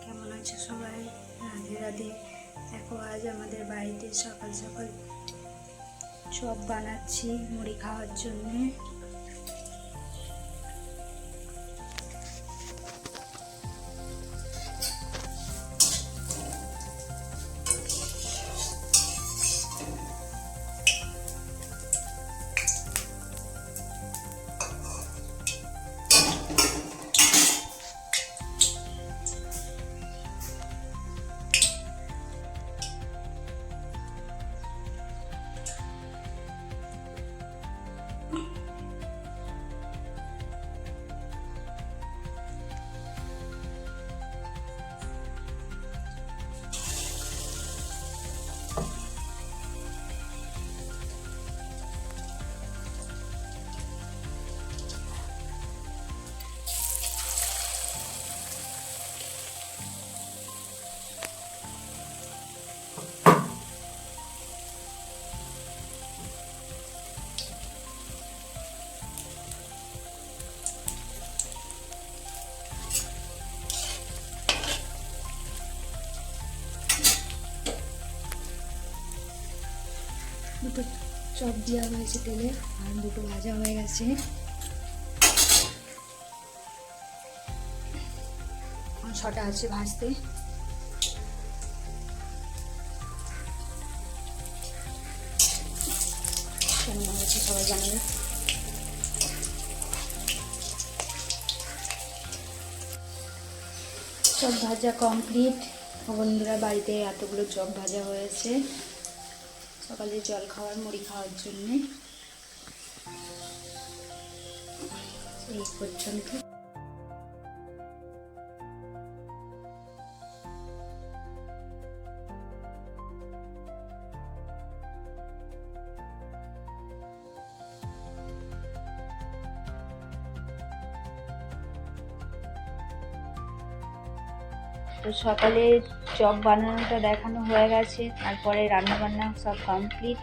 কেমন আছে সবাই? রাধে রাধে। দেখো আজ আমাদের বাড়িতে সকাল সকাল চপ বানাচ্ছি মুড়ি খাওয়ার জন্যে। দুটো চপ দেওয়া হয়েছে তেলে, আর দুটো ভাজা হয়ে গেছে। ছটা আছে ভাজতে। কেমন হয়েছে সবাই জানাবে। চপ ভাজা কমপ্লিট। বন্ধুরা বাড়িতে এতগুলো চপ ভাজা হয়েছে সকালে জল খাওয়ার মুড়ি খাওয়ার জন্য। এই পর্যন্ত। তো সকালে চপ বানানোটা দেখানো হয়ে গেছে, তারপরে রান্নাবান্না সব কমপ্লিট।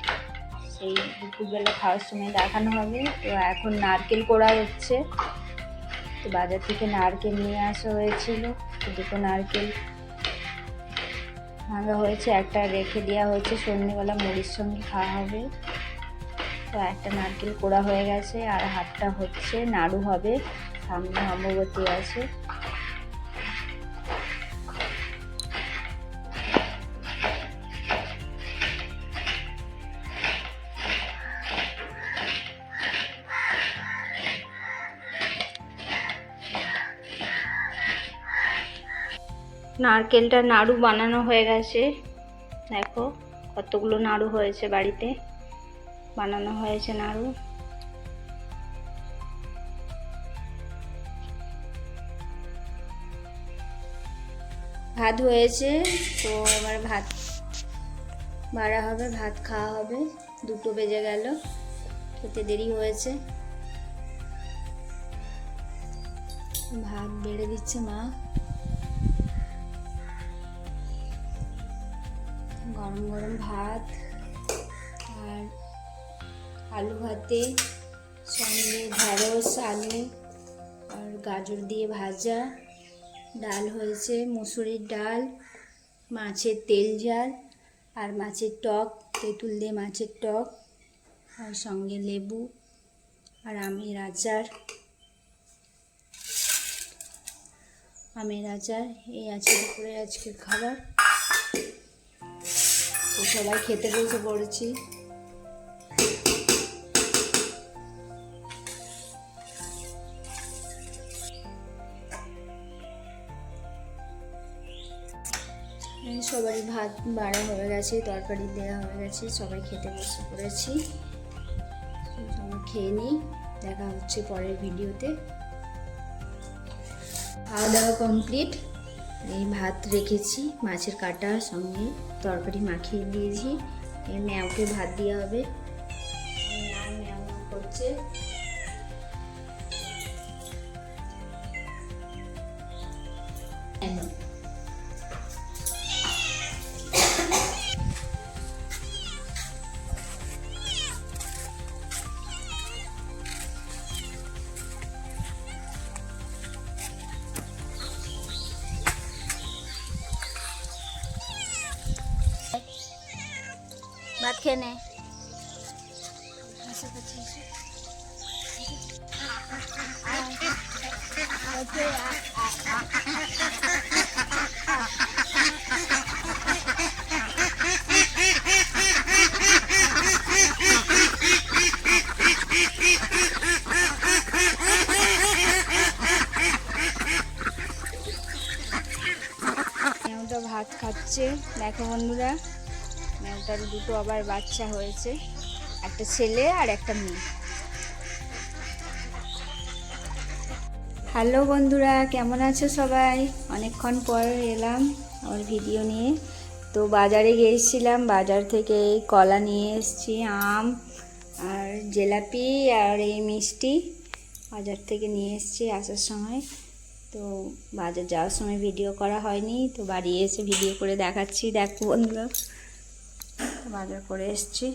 সেই দুপুরবেলা খাওয়ার সময় দেখানো হবে। তো এখন নারকেল কোড়া হচ্ছে। তো বাজার থেকে নারকেল নিয়ে আসা হয়েছিল, তো দুটো নারকেল ভাঙা হয়েছে, একটা রেখে দেওয়া হয়েছে, সন্ধ্যেবেলা মুড়ির সঙ্গে খাওয়া হবে। তো একটা নারকেল কোড়া হয়ে গেছে, আর হাতটা হচ্ছে নাড়ু হবে, সামনে অম্ববতী আছে। নারকেলটা নাড়ু বানানো হয়ে গেছে। দেখো কতগুলো নাড়ু হয়েছে, বাড়িতে বানানো হয়েছে নাড়ু। ভাত হয়েছে, তো এবার ভাত বাড়া হবে, ভাত খাওয়া হবে। 2টো বেজে গেল, খেতে দেরি হয়েছে। ভাত বেড়ে দিচ্ছে মা। গরম গরম ভাত আর আলু ভাতে, সঙ্গে ঢেঁড়স, আলু আর গাজর দিয়ে ভাজা। ডাল হয়েছে, মুসুরির ডাল, মাছের তেল ঝাল আর মাছের টক, তেঁতুল দিয়ে মাছের টক, আর সঙ্গে লেবু আর আমের আচার। এই আছে দুপুরে আজকের খাবার। তো সবাই খেতে বসে পড়েছি। সবারই ভাত বাড়া হয়ে গেছে, তরকারি দেওয়া হয়ে গেছে, সবাই খেতে বসে পড়েছি। খেয়ে নিই, দেখা হচ্ছে পরের ভিডিওতে। খাওয়া দাওয়া কমপ্লিট। এই ভাত রেখেছি, মাছের কাটা সঙ্গে তরকারি মাখিয়ে দিয়েছি। এই ম্যাওকে ভাত দেওয়া হবে। ম্যাও করছে। খেয়ে নে। মেয়েটা ভাত খাচ্ছে। দেখো বন্ধুরা, মেয়েটার দুটো আবার বাচ্চা হয়েছে, একটা ছেলে আর একটা মেয়ে। হ্যালো বন্ধুরা, কেমন আছো সবাই? অনেকক্ষণ পর এলাম আমার ভিডিও নিয়ে। তো বাজারে গিয়েছিলাম, বাজার থেকে এই কলা নিয়ে এসেছি, আম আর জিলাপি আর এই মিষ্টি বাজার থেকে নিয়ে এসেছি আসার সময়। তো বাজার যাওয়ার সময় ভিডিও করা হয়নি, তো বাড়ি এসে ভিডিও করে দেখাচ্ছি। দেখো বন্ধুরা, বাজার করে এসেছি।